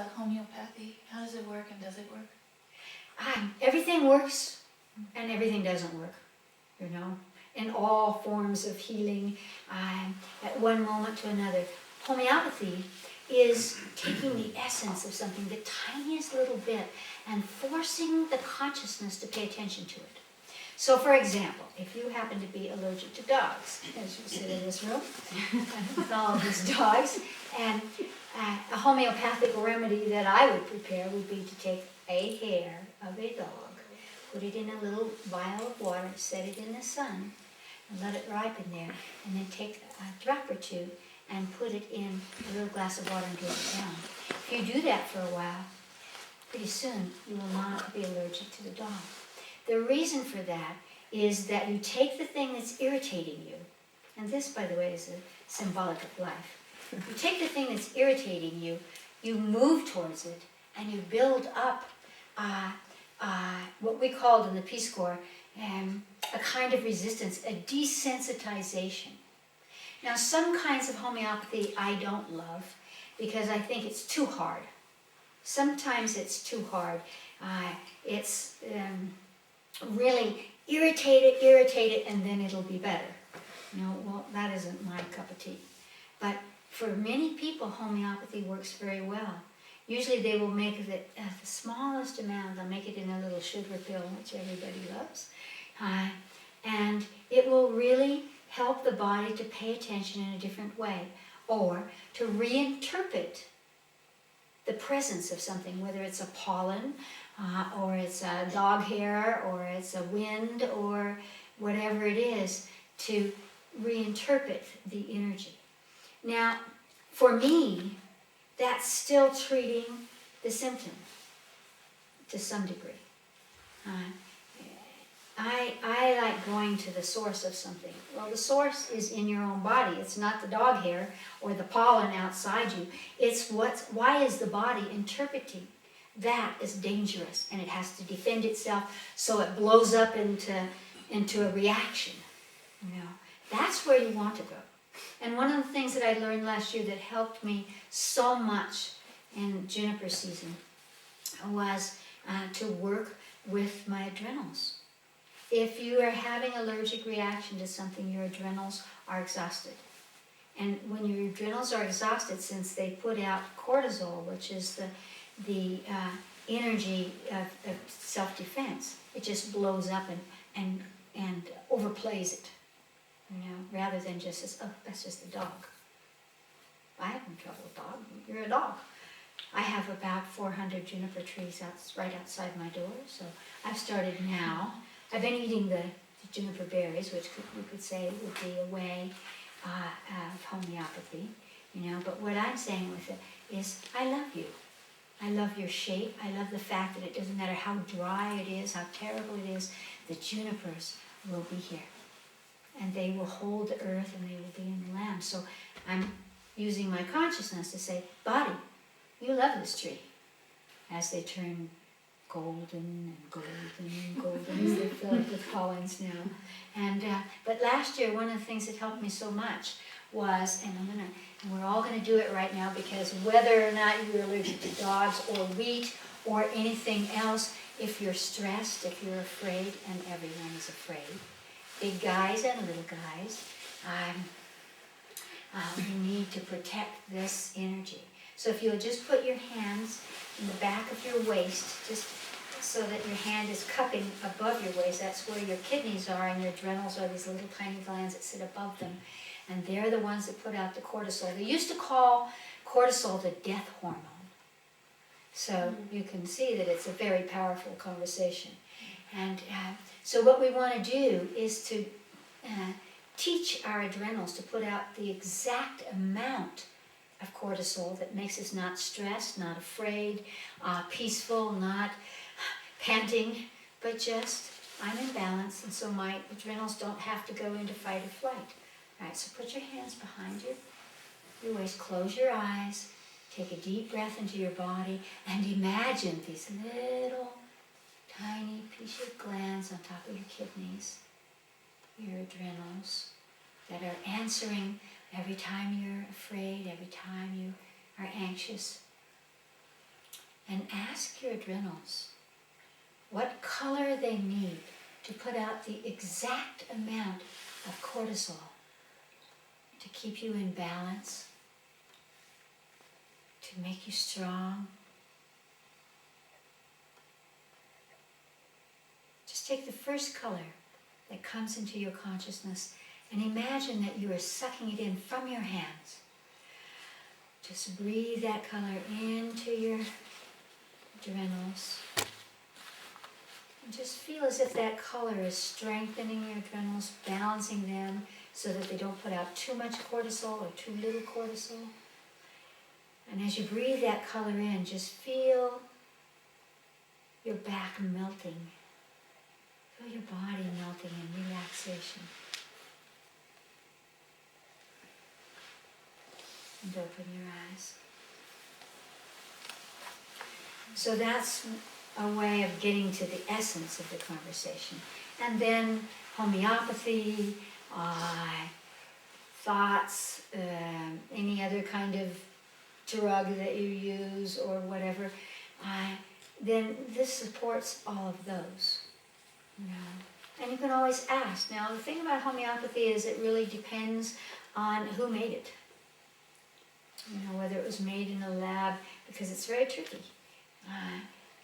homeopathy? How does it work, and does it work? Everything works and everything doesn't work, you know, in all forms of healing, at one moment to another. Homeopathy is taking the essence of something, the tiniest little bit, and forcing the consciousness to pay attention to it. So, for example, if you happen to be allergic to dogs, as you sit in this room with all of these dogs, and a homeopathic remedy that I would prepare would be to take a hair of a dog, put it in a little vial of water, set it in the sun, and let it ripen there, and then take a drop or two and put it in a little glass of water and drip it down. If you do that for a while, pretty soon you will not be allergic to the dog. The reason for that is that you take the thing that's irritating you, and this, by the way, is a symbolic of life. You take the thing that's irritating you, you move towards it, and you build up what we called in the Peace Corps a kind of resistance, a desensitization. Now, some kinds of homeopathy I don't love because I think it's too hard. Sometimes it's too hard. It's really irritate it, and then it'll be better. You know, well, that isn't my cup of tea. But for many people, homeopathy works very well. Usually they will make it the smallest amount. They'll make it in a little sugar pill, which everybody loves. And it will really help the body to pay attention in a different way, or to reinterpret the presence of something, whether it's a pollen, or it's a dog hair, or it's a wind, or whatever it is, to reinterpret the energy. Now, for me, that's still treating the symptom to some degree. I like going to the source of something. Well, the source is in your own body. It's not the dog hair or the pollen outside you. It's why is the body interpreting that as dangerous, and it has to defend itself, so it blows up into a reaction. You know, that's where you want to go. And one of the things that I learned last year that helped me so much in juniper season was to work with my adrenals. If you are having allergic reaction to something, your adrenals are exhausted. And when your adrenals are exhausted, since they put out cortisol, which is the energy of self-defense, it just blows up and overplays it. You know, rather than just as, oh, that's just a dog. I have no trouble with dog. You're a dog. I have about 400 juniper trees right outside my door, so I've started now. I've been eating the juniper berries, which you could say would be a way of homeopathy, you know. But what I'm saying with it is, I love you. I love your shape. I love the fact that it doesn't matter how dry it is, how terrible it is, the junipers will be here. And they will hold the earth, and they will be in the land. So I'm using my consciousness to say, body, you love this tree. As they turn golden and golden and golden, as they fill up with pollens now. And but last year, one of the things that helped me so much was, and we're all gonna do it right now, because whether or not you're allergic to dogs or wheat or anything else, if you're stressed, if you're afraid, and everyone is afraid, big guys and little guys, you need to protect this energy. So if you'll just put your hands in the back of your waist, just so that your hand is cupping above your waist, that's where your kidneys are, and your adrenals are these little tiny glands that sit above them. And they're the ones that put out the cortisol. They used to call cortisol the death hormone. So you can see that it's a very powerful conversation. And so what we want to do is to teach our adrenals to put out the exact amount of cortisol that makes us not stressed, not afraid, peaceful, not panting, but just, I'm in balance, and so my adrenals don't have to go into fight or flight. All right, so put your hands behind your waist, close your eyes, take a deep breath into your body, and imagine these little tiny pitted glands on top of your kidneys, your adrenals, that are answering every time you're afraid, every time you are anxious. and ask your adrenals what color they need to put out the exact amount of cortisol to keep you in balance, to make you strong. Just take the first color that comes into your consciousness and imagine that you are sucking it in from your hands. Just breathe that color into your adrenals. And just feel as if that color is strengthening your adrenals, balancing them so that they don't put out too much cortisol or too little cortisol. And as you breathe that color in, just feel your back melting. Feel your body melting in relaxation. And open your eyes. So that's a way of getting to the essence of the conversation. And then homeopathy, thoughts, any other kind of drug that you use or whatever, then this supports all of those. You know? And you can always ask. Now the thing about homeopathy is it really depends on who made it. You know, whether it was made in a lab, because it's very tricky,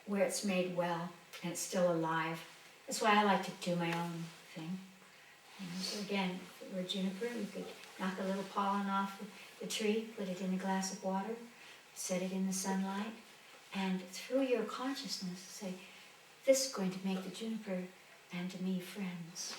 where it's made well and it's still alive. That's why I like to do my own thing. You know, so again, if it were juniper, you could knock a little pollen off the tree, put it in a glass of water, set it in the sunlight, and through your consciousness say, this is going to make the juniper and me friends.